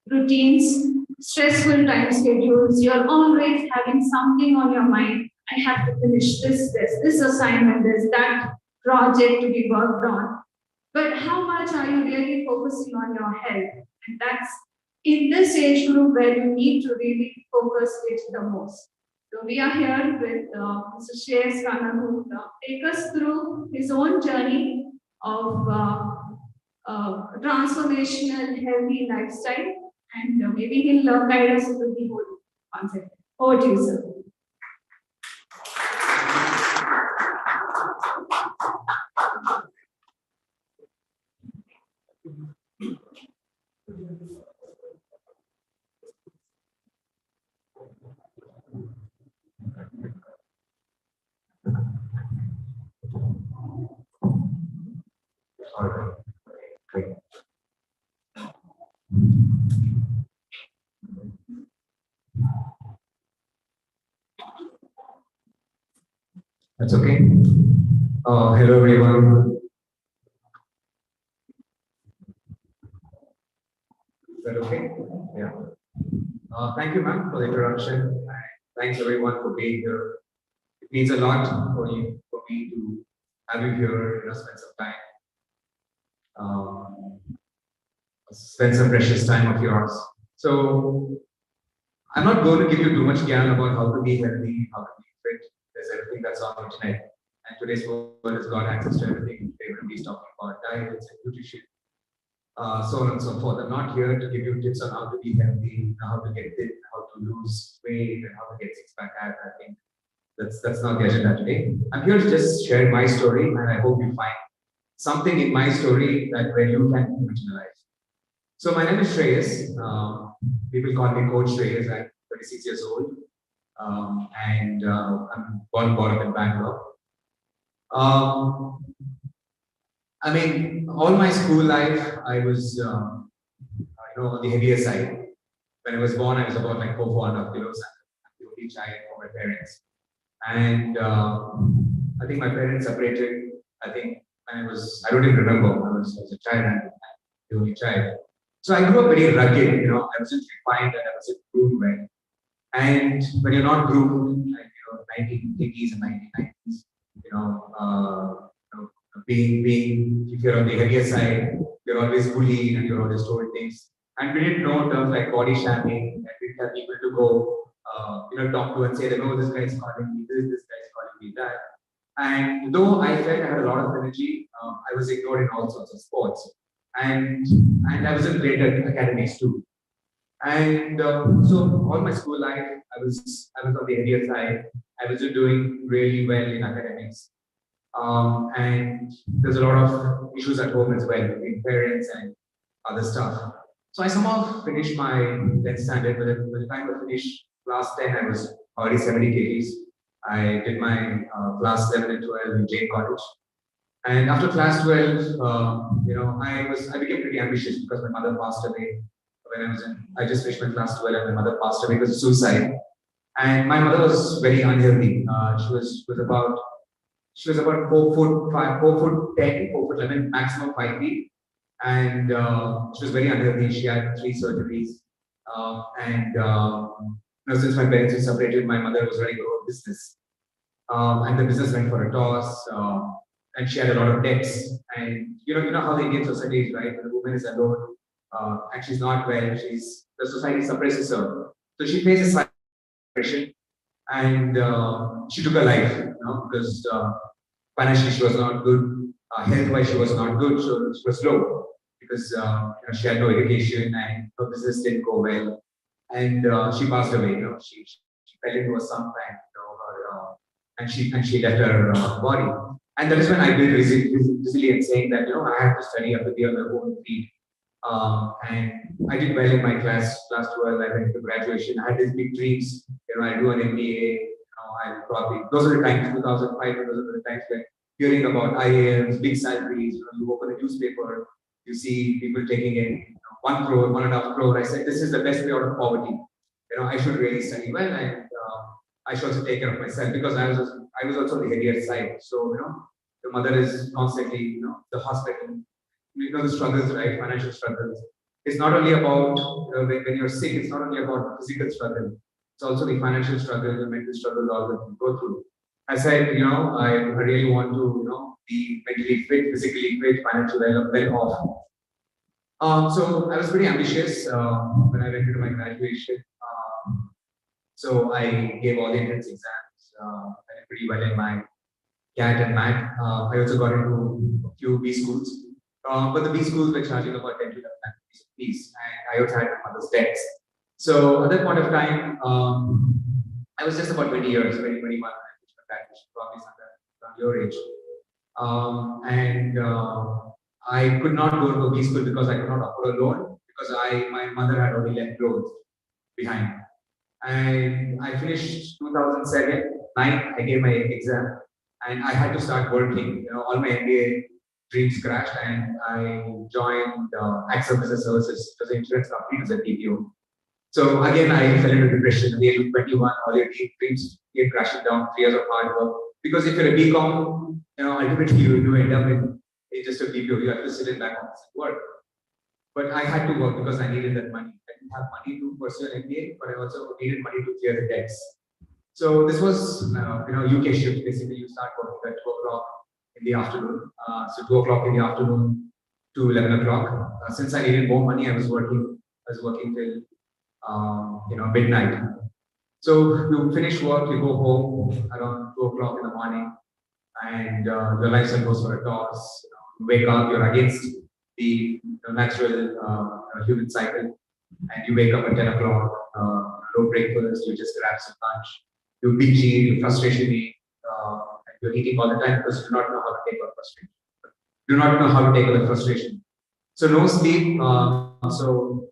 routines, stressful time schedules. You're always having something on your mind. I have to finish this assignment, that project to be worked on. But how much are you really focusing on your health? And that's in this age group where you need to really focus it the most. So we are here with Mr. Shreyas Khanna, who will take us through his own journey of transformational healthy lifestyle, and maybe he'll guide us through the whole concept. Over to you, sir. All right. Great. That's okay. Hello, everyone. Is that okay? Yeah. Thank you, ma'am, for the introduction. And thanks, everyone, for being here. It means a lot for me to have you here, spend some time. Spend some precious time of yours. So, I'm not going to give you too much gyan about how to be healthy, how to be fit. There's everything that's on the internet. And today's world has got access to everything. Everybody's talking about diets and nutrition, so on and so forth. I'm not here to give you tips on how to be healthy, how to get fit, how to lose weight, and how to get six-pack abs. I think that's not the agenda today. I'm here to just share my story, and I hope you find something in my story that where you can originalize. So my name is Shreyas. People call me Coach Shreyas. I'm 36 years old, and I'm born up in Bangalore. I mean, all my school life, I was, on the heavier side. When I was born, I was about like 4.5 kilos. I'm the only child for my parents. And I think my parents separated. I think when I don't even remember. I was a child and the only child. So I grew up very rugged. I wasn't refined and I wasn't groomed well. And when you're not groomed, like 1980s and 1990s, being if you're on the heavier side, you're always bullied and you're always told things. And we didn't know terms like body shaming, and we tell people to go, talk to and say that, oh, this guy is calling me this guy is calling me that. And though I felt I had a lot of energy, I was ignored in all sorts of sports. And I wasn't great at academics too. And so all my school life, I was on the heavier side. I wasn't doing really well in academics. And there's a lot of issues at home as well between parents and other stuff. So I somehow finished my 10th standard. By the time I finished class 10, I was already 70 kgs. I did my class 11 and 12 in Jane College. And after class 12, I became pretty ambitious because my mother passed away when I just finished my class 12 and my mother passed away because of suicide. And my mother was very unhealthy. She was about 4'5", 4'10", 4'11", maximum 5 feet. And she was very unhealthy. She had 3 surgeries. Since my parents were separated, my mother was running her own business. And the business went for a toss. And she had a lot of debts. And you know how the Indian society is, right? When a woman is alone and she's not well, the society suppresses her. So she faces depression, and she took her life, because financially she was not good, health-wise she was not good, so she was low because she had no education and her business didn't go well, and she passed away. She fell into a sump and and she left her body, and that is when I built resilience, saying that I have to study, I have to be on my own feet. And I did well in my class 12. I went to graduation. I had these big dreams. I do an MBA. Those are the times, 2005. Those are the times when hearing about IAMs, big salaries. You open a newspaper, you see people taking in 1 crore, 1.5 crore. I said, this is the best way out of poverty. I should really study well, and I should also take care of myself because I was also on the heavier side. So the mother is constantly the hospital. The struggles, right? Financial struggles. it's not only about when you're sick, it's not only about physical struggle, it's also the financial struggle, the mental struggle, all that you go through. I said, I really want to, be mentally fit, physically fit, financially well off. So I was pretty ambitious when I went into my graduation. So I gave all the entrance exams, I did pretty well in my CAT and MAT. I also got into a few B schools, but the B schools were charging about 10 to 11 lakh rupees fees, and I also had my mother's debts. So at that point of time, I was just about 20 years, 20, 21, when I finished my graduation, probably somewhere around your age. And I could not go to a B school because I could not afford a loan because my mother had already left loans behind. And I finished 2007, 9, I gave my exam and I had to start working. All my MBA dreams crashed and I joined AXA Business Services. It was an insurance company, it was a TPO. So again, I fell into depression at the age of 21, all your dreams came crashing down, 3 years of hard work. Because if you're a BCom, ultimately you end up in just a BPO, you have to sit in back office and work. But I had to work because I needed that money. I didn't have money to pursue an MBA, but I also needed money to clear the debts. So this was, UK shift. Basically, you start working at 2 o'clock in the afternoon. So 2 o'clock in the afternoon to 11 o'clock. Since I needed more money, I was working till midnight. So you finish work, you go home around 2 o'clock in the morning, and your lifestyle goes for a toss. You wake up, you're against the natural human cycle, and you wake up at 10 o'clock, no breakfast, you just grab some lunch, you bitchy, you frustration eat, and you're eating all the time because you do not know how to take out frustration. Do not know how to take out the frustration. So no sleep. So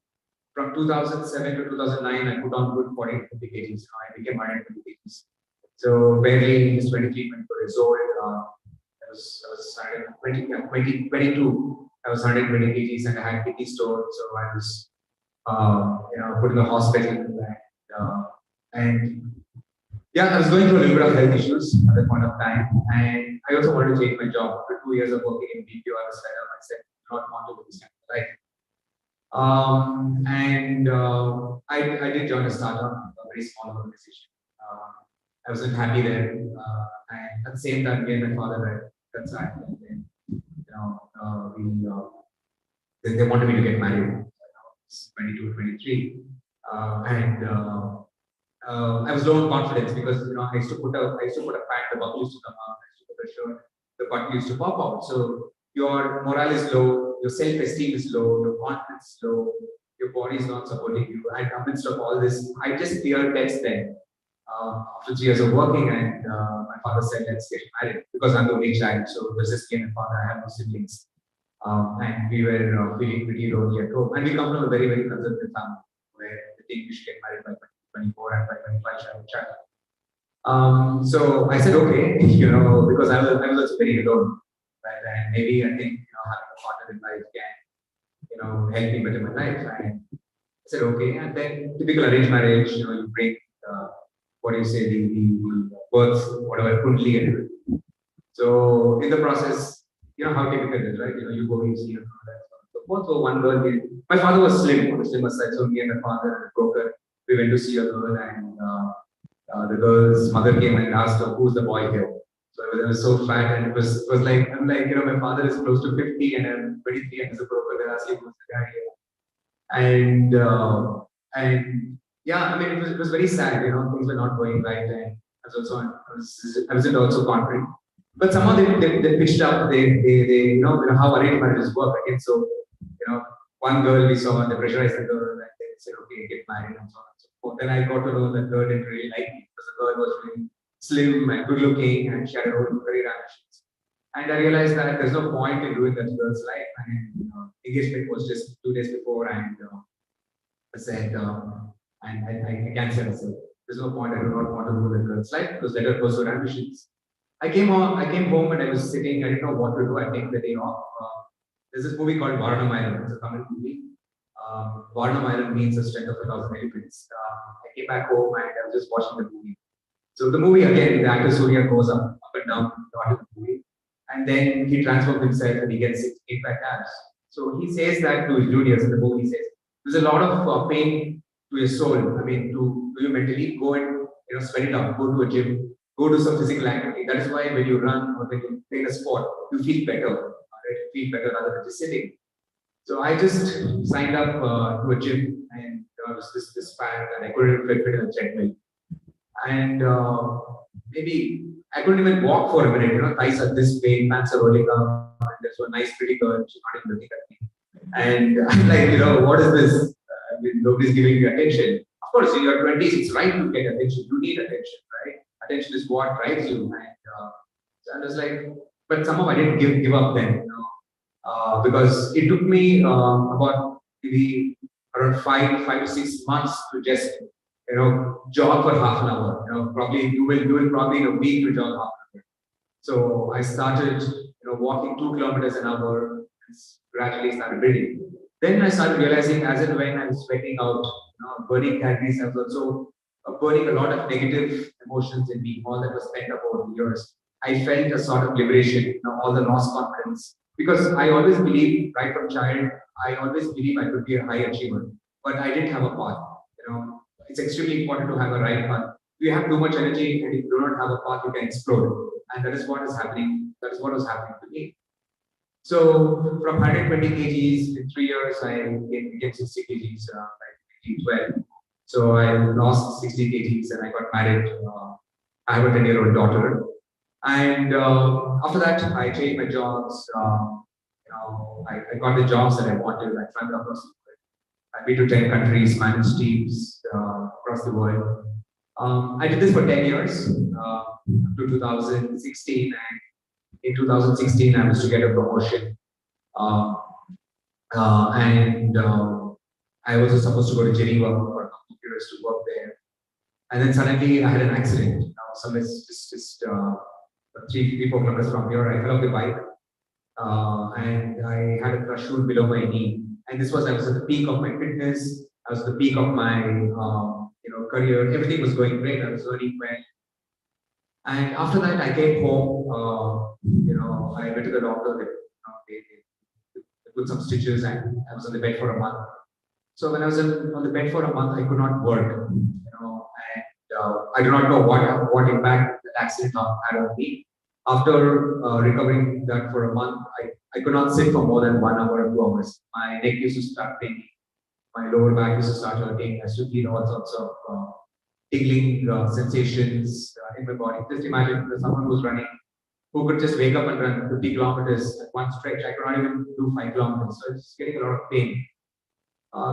from 2007 to 2009, I put on good 40 to 50 kgs. I became 120 kgs. So barely just 23, 24 years old. I was 22. I was 120 kgs and I had kidney stone. So I was, put in the hospital. And yeah, I was going through a little bit of health issues at that point of time. And I also wanted to change my job. After 2 years of working in BPO, I was fed up. I said, I don't want to do this kind of life. I did join a startup, a very small organization. I wasn't happy there. And at the same time, again, my father died. That's right. And then, they wanted me to get married. I was 22, 23. I was low on confidence because I used to put a pant, the bubble used to come out. I used to put a shirt, the button used to pop out. So your morale is low, your self-esteem is low, your confidence is low, your body is not supporting you. And amidst of all this, I just cleared text then. After 3 years of working, and my father said, "Let's get married," because I'm the only child. So it was just me and my father. I have no siblings, and we were feeling pretty lonely at home. And we come from a very, very conservative family where they think we should get married by 24 and by 25 should have a child. So I said, okay, because I was also very alone, right? And maybe I think having a partner in life can help me better my life. And I said, okay. And then typical arranged marriage, you bring the birth, whatever, kundli and everything. So in the process, how typical it is, right? You go, you see, so both were one girl. My father was slim, on the slimmer side, so me and my father and the broker, we went to see a girl, and the girl's mother came and asked her, "Who's the boy here?" So I was so fat, and it was like, I'm like, my father is close to 50 and I'm 23, and as a broker, they're asking who's the guy here. And yeah, I mean, it was very sad, things were not going right, and I wasn't also confident. But somehow they pitched up, they how arranged marriages work again. So, one girl we saw, they pressurized the girl, and they said, okay, get married, and so on and so forth. Then I got to know that girl didn't really like me because the girl was really slim and good looking, and she had her own career ambitions. And I realized that there's no point in doing that girl's life. And engagement was just 2 days before, and I said, I canceled myself. There's no point. I do not want to do that girl's life because let her pursue her ambitions. I came home and I was sitting. I didn't know what to do. I take the day off. There's this movie called Varanam Island. It's a Tamil movie. Varanam Island means the strength of 1,000 elephants. I came back home and I was just watching the movie. So the movie, again, the actor Surya goes up and down the movie. And then he transforms himself and he gets 8 pack abs. So he says that to his juniors in the book. He says there's a lot of pain to your soul. I mean, to you mentally, go and sweat it out. Go to a gym. Go do some physical activity. That is why when you run or when you play a sport, you feel better. Right? You feel better rather than just sitting. So I just signed up to a gym, and there was this fat, and I couldn't fit in a treadmill. And maybe I couldn't even walk for a minute. Thighs are this big, pants are rolling up, and there's one nice pretty girl. She's not even looking at me. And I'm like, what is this? Nobody's giving you attention. Of course, in your 20s, it's right to get attention. You need attention, right? Attention is what drives you. And so I was like, but somehow I didn't give up then, because it took me about maybe around 5 to 6 months to just jog for half an hour. Probably you will probably in a week to jog half an hour. So I started walking 2 kilometers an hour, and gradually started building. Then I started realizing as and when I was sweating out, burning calories, I was also burning a lot of negative emotions in me, all that was pent up over the years. I felt a sort of liberation, all the lost confidence. Because I always believed, right from child, I always believed I could be a high achiever, but I didn't have a path. It's extremely important to have a right path. You have too much energy, and if you do not have a path, you can explode. And that is what is happening. That is what was happening to me. So from 120 kgs in 3 years, I became 60 kgs by 2012. So I lost 60 kgs and I got married. I have a 10-year-old daughter. And after that, I changed my jobs. I got the jobs that I wanted. I traveled across the world. I've been to 10 countries, managed teams across the world. I did this for 10 years, up to 2016. And in 2016, I was to get a promotion. And I was also supposed to go to Geneva for a couple of years to work there. And then suddenly I had an accident. Somewhere just 3-4 kilometers from here, I fell off the bike. And I had a crushed wound below my knee. And I was at the peak of my fitness. I was at the peak of my career. Everything was going great. I was earning well. And after that, I came home. I went to the doctor. They put some stitches, and I was on the bed for a month. So when I was on the bed for a month, I could not work. And I do not know what impact the accident had on me. After recovering that for a month, I could not sit for more than 1 hour or 2 hours. My neck used to start paining. My lower back used to start hurting. I used to feel all sorts of tingling sensations in my body. Just imagine someone who's running, who could just wake up and run 50 kilometers at one stretch. I could not even do 5 kilometers. So it's getting a lot of pain,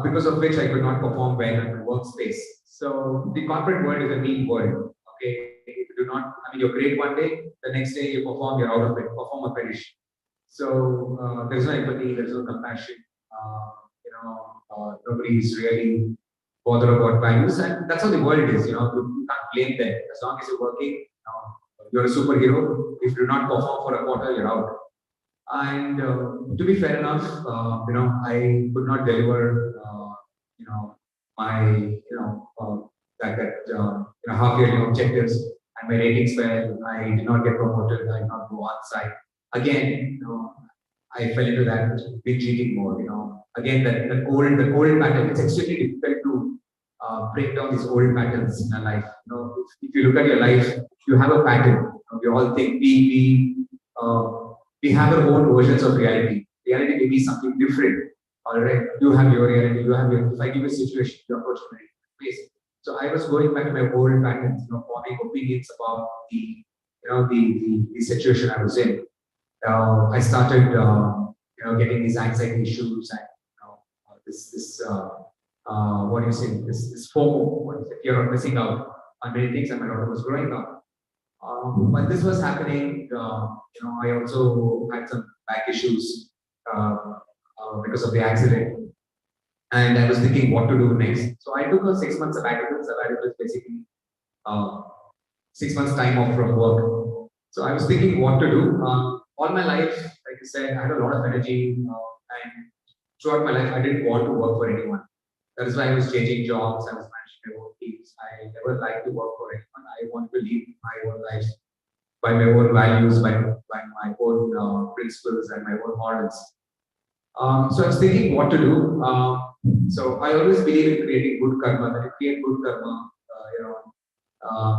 because of which I could not perform well in my workspace. So the corporate world is a mean world. Okay, if you do not, you're great one day, the next day you perform, you're out of it, perform or perish. So there's no empathy, there's no compassion. Nobody is really bothered about values, and that's how the world is. You can't blame them. As long as you're working, you're a superhero. If you do not perform for a quarter, you're out. And to be fair enough, I could not deliver, my, half yearly objectives, and my ratings fell. I did not get promoted. I did not go on site. Again, I fell into that big cheating mode. Again, the old pattern. It's extremely difficult to break down these old patterns in our life. If you look at your life, you have a pattern. We all think we have our own versions of reality. Reality may be something different. All right, you have your reality. You have your. If I give you a situation, you approach it very different. So I was going back to my old patterns, forming opinions about the situation I was in. I started, getting these anxiety issues and this what do you say, this FOMO, fear of missing out on many things, and my daughter was growing up. But this was happening, I also had some back issues because of the accident, and I was thinking what to do next. So I took a 6 months sabbatical. Sabbatical is basically 6 months time off from work. So I was thinking what to do. All my life, like I said, I had a lot of energy, and throughout my life, I didn't want to work for anyone. That is why I was changing jobs. I was managing my own teams. I never liked to work for anyone. I wanted to live my own life by my own values, by my own principles and my own morals. So I was thinking what to do. So I always believe in creating good karma. When you create good karma,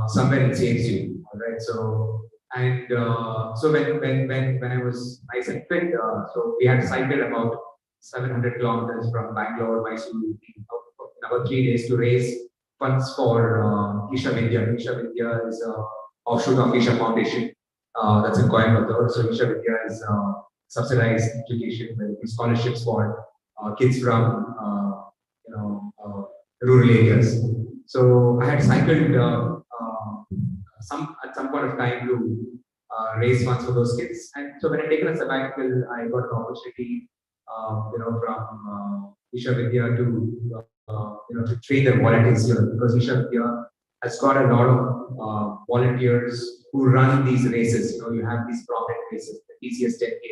somewhere it saves you. All right. So when I was nice and fit, so we had cycled about 700 kilometers from Bangalore, Mysuru, in about 3 days to raise funds for Isha Vidya. Isha Vidya is a offshoot of Isha Foundation. That's in Coimbatore. So Isha Vidya is subsidized education with scholarships for kids from rural areas. So I had cycled some at some point of time to raise funds for those kids. And so when I taken a sabbatical, I got an opportunity, from Isha Vidya to train their volunteers here, because Isha Vidya has got a lot of volunteers who run these races. You have these prominent races, the TCS 10K,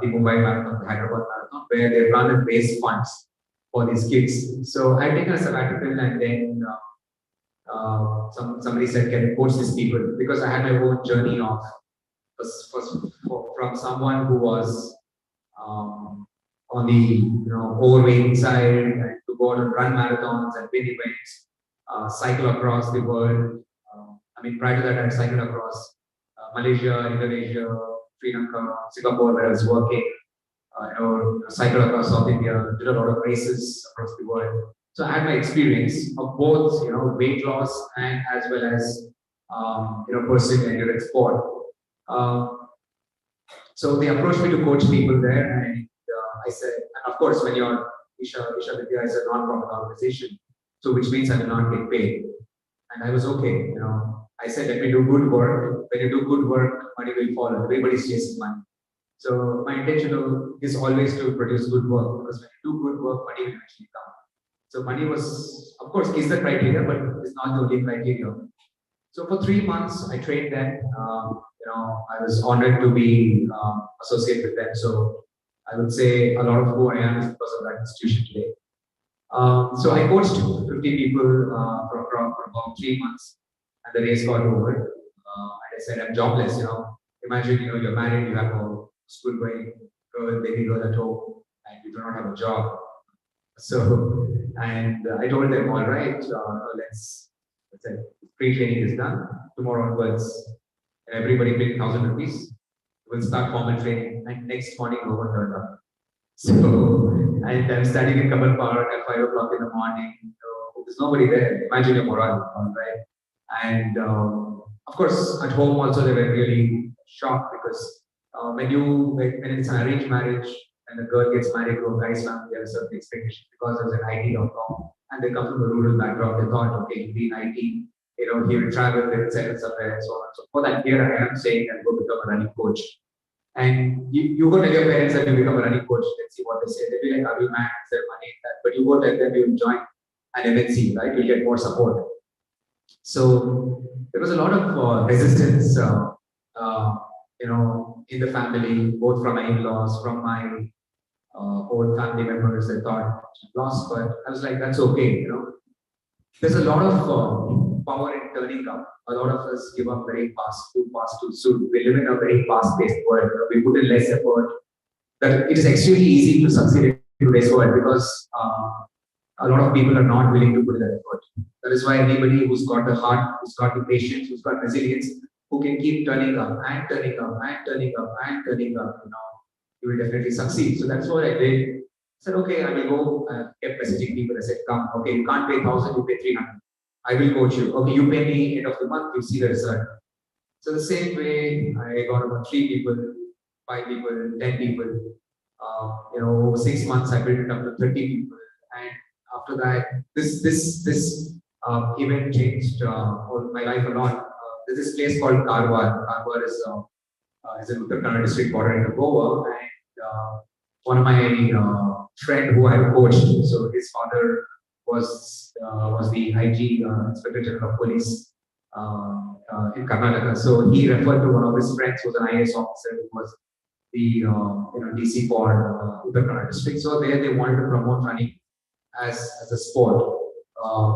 the Mumbai Marathon, the Hyderabad Marathon, where they run and raise funds for these kids. So I taken a sabbatical, and then somebody said, "Can you coach these people?" Because I had my own journey of from someone who was on the overweight side, and to go out and run marathons and win events, cycle across the world. Prior to that, I had cycled across Malaysia, Indonesia, Sri Lanka, Singapore, where I was working. Cycled across South India, did a lot of races across the world. So I had my experience of both, weight loss and as well as, pursuing endurance sport. So they approached me to coach people there, and I said, and of course, when you're Isha Vidya is a non-profit organization, so which means I will not get paid. And I was okay, I said, let me do good work. When you do good work, money will follow. Everybody's chasing money. So my intention is always to produce good work, because when you do good work, money will actually come. So money was, of course, is the criteria, but it's not the only criteria. So for 3 months, I trained them. I was honored to be associated with them. So I would say a lot of who I am is because of that institution today. So I coached 50 people for about 3 months, and the race got over. And I said, I'm jobless. Imagine, you're married, you have a school-going girl, baby girl at home, and you do not have a job. So, and I told them, all right, let's say pre-training is done. Tomorrow onwards, everybody bring 1,000 rupees. We'll start formal training, and next morning, no one turned up. So, and I'm standing in Kamal Park at 5 o'clock in the morning. There's nobody there. Imagine your morale, all right? And of course, at home also they were really shocked, because when it's an arranged marriage and the girl gets married to a guy's family, there are certain expectations, because there's an IT.com and they come from a rural background. They thought, okay, he'll be in IT, he will travel, they will settle somewhere, and so on. So for that, here I am saying I'll go become a running coach. And you go tell your parents that you become a running coach, let's see what they say. They'll be like, are you mad? Is there money in that? But you go tell them you will join an MNC, right? You'll get more support. So there was a lot of resistance, in the family, both from my in-laws, from my own family members. They thought lost, but I was like, that's okay. There's a lot of power in turning up. A lot of us give up very fast, too soon. We live in a very fast-paced world. We put in less effort. That it is extremely easy to succeed in today's world, because a lot of people are not willing to put in that effort. That is why anybody who's got the heart, who's got the patience, who's got resilience, who can keep turning up and turning up and turning up and turning up, you will definitely succeed. So that's what I did. I said, okay, I will go. Kept messaging people. I said, come, okay, you can't pay 1,000, you pay 300. I will coach you. Okay, you pay me end of the month, you see the result. So the same way, I got about 3 people, 5 people, 10 people. 6 months, I built it up to 30 people. And after that, this event changed my life a lot. There's this place called Karwar. Karwar is in Uttar Kannada district bordering to Goa, and one of my friend who I coached, so his father was the IG Inspector General of Police in Karnataka. So he referred to one of his friends who was an IAS officer, who was the DC for Uttar Kannada district. So there they wanted to promote running as a sport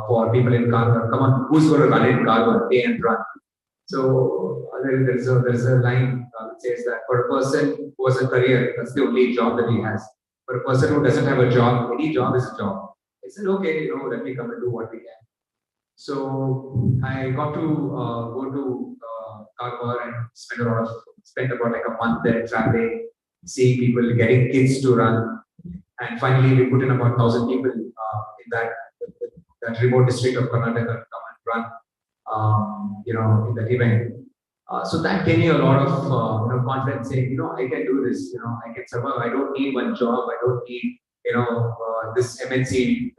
for people in Karwar. Come on, who's going to run in Karwar? Pay and run. So there's a line that says that for a person who has a career, that's the only job that he has. For a person who doesn't have a job, any job is a job. I said, okay, let me come and do what we can. So I got to go to Karwar and spend about like a month there traveling, seeing people, getting kids to run, and finally we put in about 1,000 people in that remote district of Karnataka to come and run, in that event. So that gave me a lot of confidence, saying, I can do this. I can survive. I don't need one job. I don't need this MNC.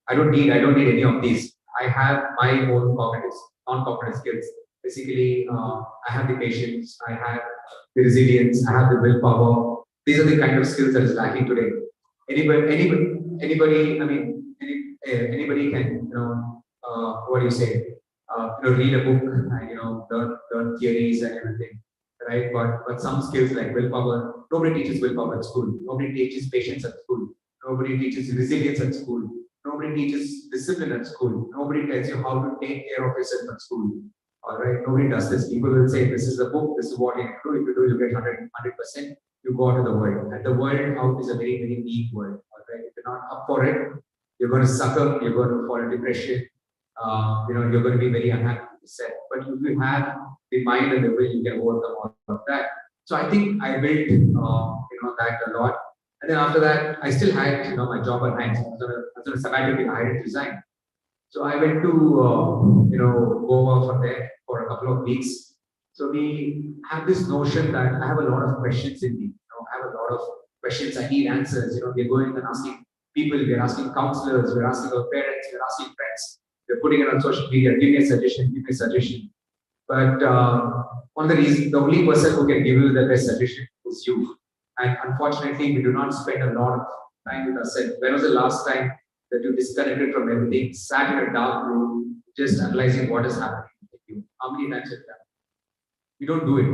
I don't need any of these. I have my own non-cognitive skills. Basically, I have the patience. I have the resilience. I have the willpower. These are the kind of skills that is lacking today. Anybody. I mean, anybody can. What do you say? Read a book and learn theories and everything, right? But some skills like willpower, nobody teaches willpower at school. Nobody teaches patience at school. Nobody teaches resilience at school. Nobody teaches discipline at school. Nobody tells you how to take care of yourself at school. All right, nobody does this. People will say, this is the book, this is what you do. If you do, you get 100%. You go out to the world. And the world out is a very, very deep world. All right, if you're not up for it, you're going to succumb, you're going to fall into depression. You're going to be very unhappy with yourself. But if you have the mind and the will, you can overcome all of that. So I think I built, that a lot. And then after that, I still had, my job at hand. I was on a sabbatical. I had resigned. So I went to, Goa from there for a couple of weeks. So we have this notion that I have a lot of questions in me. I have a lot of questions. I need answers. We're going and asking people. We're asking counselors. We're asking our parents. We're asking friends. We're putting it on social media. Give me a suggestion. Give me a suggestion. But one of the reasons, the only person who can give you the best suggestion is you. And unfortunately, we do not spend a lot of time with ourselves. When was the last time that you disconnected from everything, sat in a dark room, just analyzing what is happening with you? How many times have you done? We don't do it.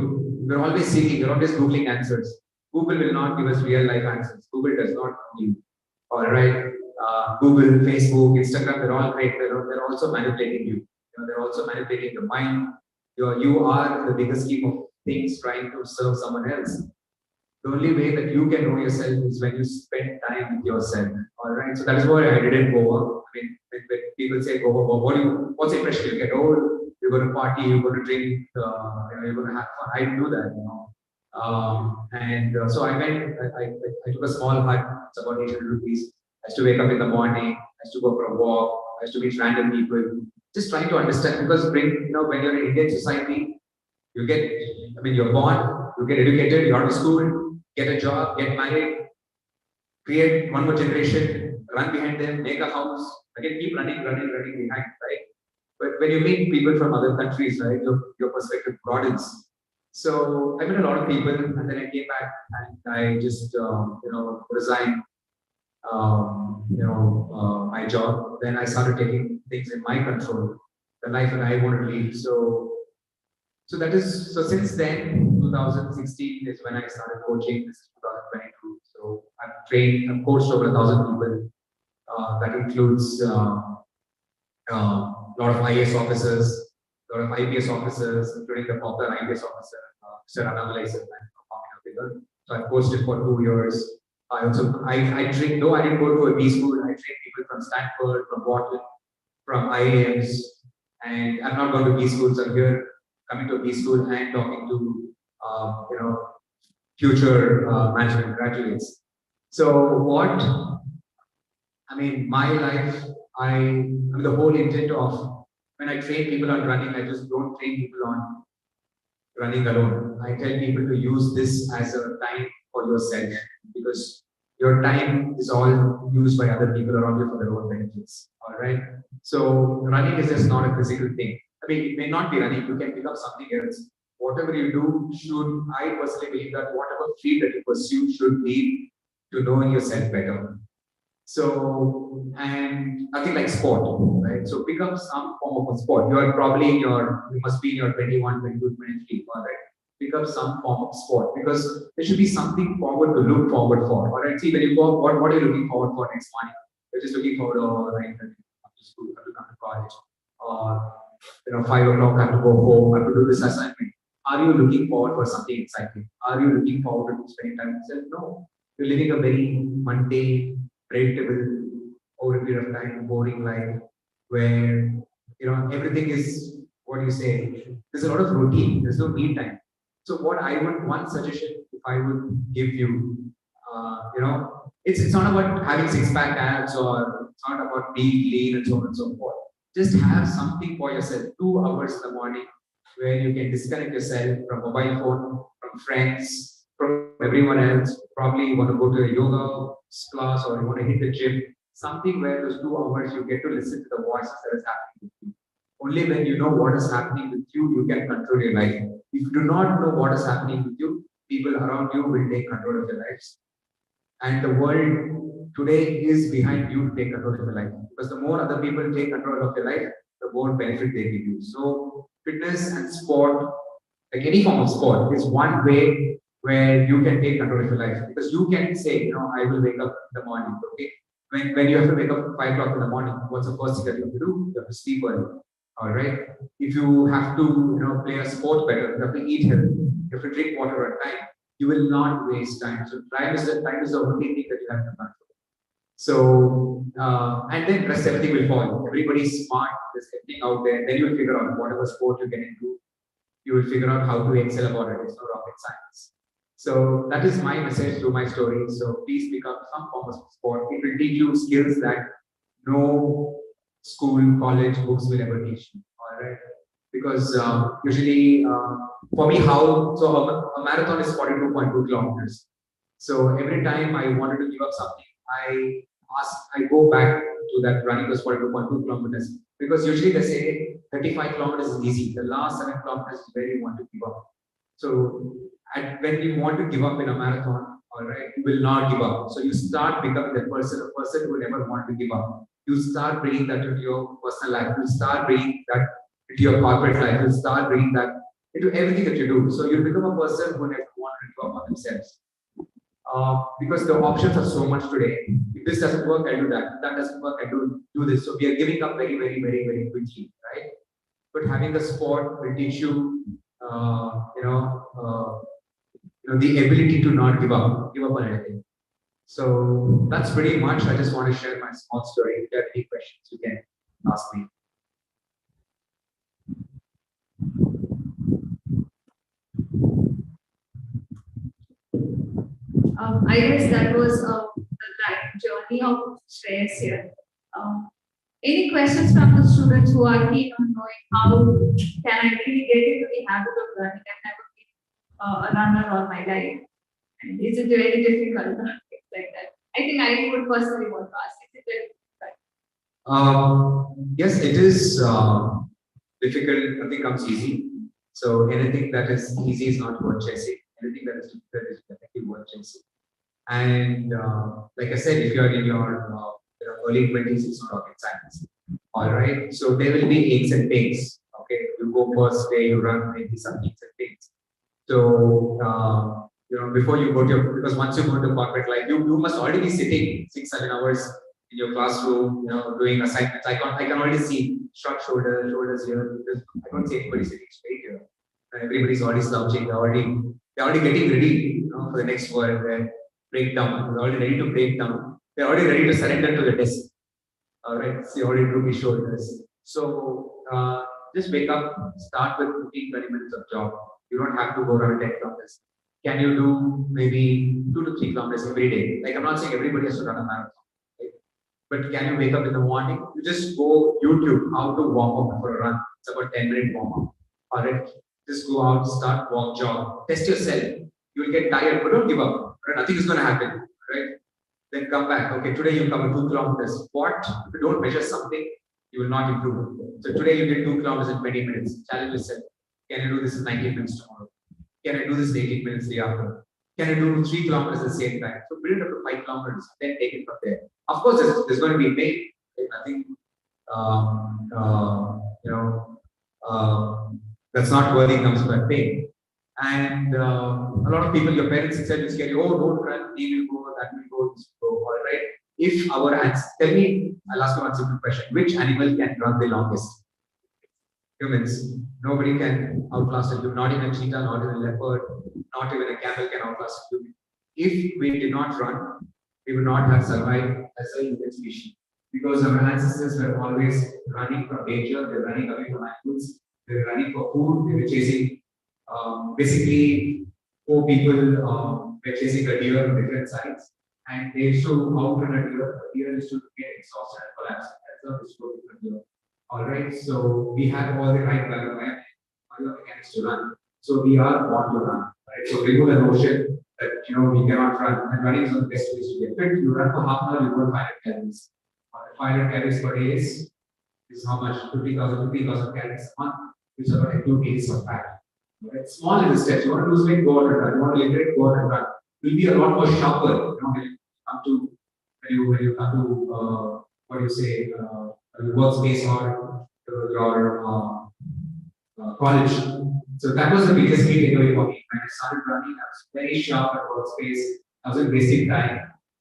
We're always seeking, we're always Googling answers. Google will not give us real life answers. Google does not know you. All right. Google, Facebook, Instagram, they're all great. They're also manipulating you. They're also manipulating the mind. You are the bigger scheme of things trying to serve someone else. The only way that you can know yourself is when you spend time with yourself. All right. So that is what I did in Goa. I mean, when people say Goa, what's the impression you get? Oh, you're going to party, you're going to drink, you're going to have fun. I didn't do that. So I went. I took a small hut. It's about 800 rupees. I used to wake up in the morning. I used to go for a walk. I used to meet random people. Just trying to understand, because when you're in Indian society, you're born, you get educated, you're out of school, get a job, get married, create one more generation, run behind them, make a house, again keep running behind, right? But when you meet people from other countries, right, your perspective broadens. So I met a lot of people, and then I came back and I just resigned my job. Then I started taking things in my control, the life that I want to lead. So since then, 2016 is when I started coaching. This is 2022. So I've coached over 1,000 people. That includes a lot of IAS officers, a lot of IPS officers, including the popular IPS officer, Mr. Annamalai. So I coached him for 2 years. I trained, though I didn't go to a B school, I trained people from Stanford, from Wharton, from IIMs, and I'm not going to B schools. I'm here coming to a B school and talking to, future management graduates. So my life, the whole intent of when I train people on running, I just don't train people on running alone. I tell people to use this as a time for yourself, because your time is all used by other people around you for their own benefits. All right. So running is just not a physical thing. It may not be running. You can pick up something else. Whatever you do I personally believe that whatever field that you pursue should lead to knowing yourself better. So, and nothing like sport, right? So pick up some form of a sport. You must be in your 21, 22, 23, all right? Pick up some form of sport, because there should be something forward to look forward for. All right, see, when you go, what are you looking forward for next morning? You're just looking forward, to come to school, have to come to college, or 5 o'clock, I have to go home, I have to do this assignment. Are you looking forward for something exciting? Are you looking forward to spending time with yourself? No. You're living a very mundane, predictable, over a period of time, boring life where everything is what you say. There's a lot of routine. There's no me time. So what I would one suggestion if I would give you, it's not about having six pack abs or it's not about being lean and so on and so forth. Just have something for yourself. 2 hours in the morning where you can disconnect yourself from mobile phone, from friends, from everyone else. Probably you want to go to a yoga class or you want to hit the gym. Something where those 2 hours you get to listen to the voices that is happening with you. Only when you know what is happening with you, you can control your life. If you do not know what is happening with you, people around you will take control of your lives. And the world today is behind you to take control of your life. Because the more other people take control of your life, the more benefit they give you. So fitness and sport, like any form of sport, is one way where you can take control of your life. Because you can say, I will wake up in the morning. Okay. When you have to wake up at 5 o'clock in the morning, what's the first thing that you have to do? You have to sleep early. All right. If you have to, play a sport better, you have to eat healthy. You have to drink water at time. You will not waste time. So time is the only thing that you have to control. So and then rest everything will fall. Everybody's smart. There's everything out there. Then you will figure out whatever sport you get into. You will figure out how to excel about it. It's no rocket science. So that is my message to my story. So please pick up some form of sport. It will teach you skills that no school, college books will ever teach you. All right. Because usually, for me, a marathon is 42.2 kilometers. So every time I wanted to give up something, I go back to that running was 42.2 kilometers. Because usually they say 35 kilometers is easy. The last 7 kilometers is where you want to give up. So when you want to give up in a marathon, all right, you will not give up. So you start becoming that person, a person who never want to give up. You start bringing that into your personal life. You start bringing that into your corporate life. You start bringing that into everything that you do. So you become a person who never want to give up on themselves. Because the options are so much today. If this doesn't work, I do that. If that doesn't work, I do this. So we are giving up very, very, very, very quickly, right? But having the sport will teach you, the ability to not give up on anything. So that's pretty much. I just want to share my small story. If you have any questions, you can ask me. I guess that was the journey of Shreyas here. Any questions from the students who are keen on knowing how can I really get into the habit of running and never be a runner all my life? And is it very difficult? Things like that. I think I would personally want to ask, is it very difficult? Yes, it is difficult. Nothing comes easy. So anything that is easy is not worth chasing. Anything that is difficult is definitely worth chasing. And like I said, if you are in your early 20s, it's not rocket science. All right. So there will be aches and pains. Okay. You go first day, you run, maybe some aches and pains. So before you go to because once you go to corporate life, you must already be sitting 6-7 hours in your classroom, doing assignments. I can already see short shoulders here. I don't see anybody sitting straight here. Everybody's already slouching. They're already getting ready, for the next world where breakdown. They're already ready to break down. They're already ready to surrender to the desk. All right, so already droopy shoulders. So just wake up, start with 15-20 minutes of jog. You don't have to go around 10 kilometers. Can you do maybe 2 to 3 kilometers every day? Like I'm not saying everybody has to run a marathon, right? But can you wake up in the morning? You just go YouTube how to warm up for a run. It's about 10-minute warm up. All right, just go out, start, walk, jog, test yourself. You will get tired, but don't give up. Right? Nothing is going to happen, right? Then come back. Okay, today you cover 2 kilometers. What? If you don't measure something, you will not improve. So today you did 2 kilometers in 20 minutes. Challenge yourself. Can I do this in 19 minutes tomorrow? Can I do this in 18 minutes the after? Can I do 3 kilometers at the same time? So build it up to 5 kilometers, then take it from there. Of course, there's going to be pain. Nothing, that's not worthy comes from that pain. And a lot of people, your parents itself will scare you, oh, don't run, he will go, that will go, this will go. All right. If our answer, tell me, I'll ask you one simple question. Which animal can run the longest? Humans. Nobody can outlast a human, not even a cheetah, not even a leopard, not even a camel can outlast a human. if we did not run, we would not have survived as a human species. Because our ancestors were always running from danger, they were running away from animals, they were running for food, they were chasing basically four people were chasing a deer on different sides, and they used to outrun a deer. The deer used to get exhausted and collapse. That's how this goes with the deer. All right, so we have all the right biomechanics to run. So we are born to run. Right? So remove the notion that we cannot run, and running is the best way to get fit. You run for half an hour, you burn 500 calories. 500 calories per day is how much? 50,000 calories a month, which is about 2 days of fat. Right? Small little steps. You want to lose weight, go out and run. You want to liberate, go out and run. You'll be a lot more sharper. When you come to what do you say, your workspace or your college. So that was the biggest key takeaway for me. When I started running, I was very sharp at workspace. I wasn't wasting time.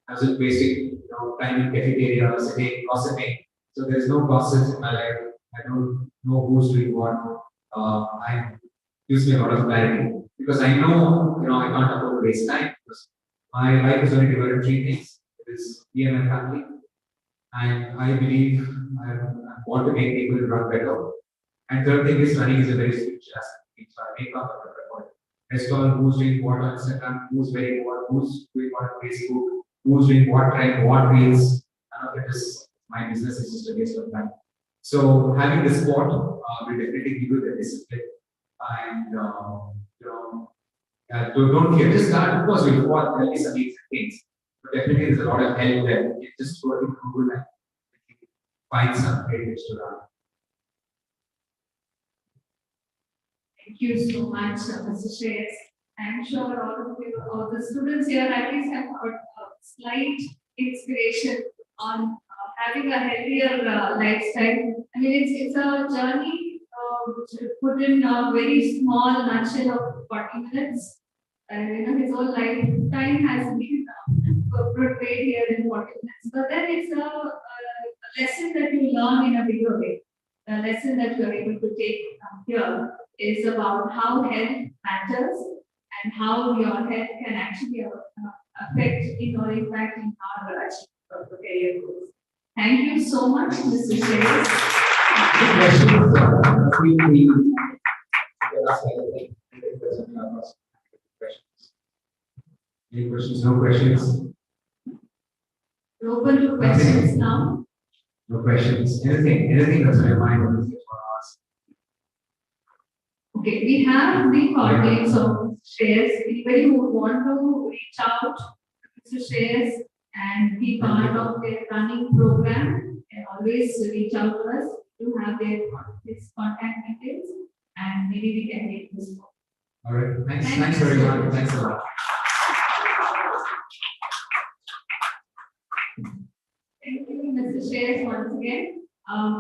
I wasn't wasting time in cafeteria, sitting, gossiping. So there's no gossips in my life. I don't know who's doing what. I gives me a lot of clarity because I know I can't afford to waste time because my life is only divided into 3 things. It is me and my family, and I believe I want to make people run better. And third thing is running is a very spiritual aspect. So I make up a record. Rest all who's doing what on Instagram, who's wearing what, who's doing what on Facebook, who's doing what trend, what reels. None of it is my business, is just a waste of time. So having this sport will definitely give you the discipline and don't fear. Just start. Of course, we'll fall. There'll be some things, but definitely there's a lot of help there. You just go to Google and find some great tips to run. Thank you so much, Mr. Shreyas. I'm sure all of you, all the students here at least have got a slight inspiration on having a healthier lifestyle. I mean, it's a journey which put in a very small nutshell of 40 minutes. His whole lifetime has been portrayed here in 40 minutes. But then it's a lesson that you learn in a bigger way. The lesson that you're able to take here is about how health matters and how your health can actually affect or impact in our achievement of the career goals. Thank you so much, Mr. Shreyas. Any questions? No questions? We're open to questions now. No questions. Anything that's on your mind or you want to ask? Okay, we have the coordinates of Shreyas. Anybody who would want to reach out to Mr. Shreyas and be part of their running program can always reach out to us to have his contact details, and maybe we can make this work. All right. Thanks everyone. Thanks a lot. Thank you, Mr. Shreyas, once again.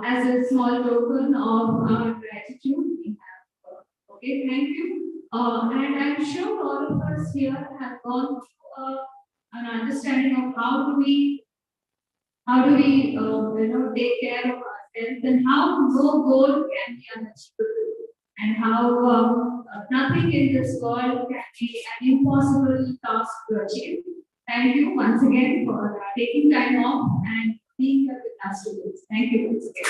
As a small token of our gratitude, we have okay, thank you. And I'm sure all of us here have gone through an understanding of how do we take care of ourselves and how no goal can be unachievable and how nothing in this world can be an impossible task to achieve. Thank you once again for taking time off and being here with us today. Thank you once again.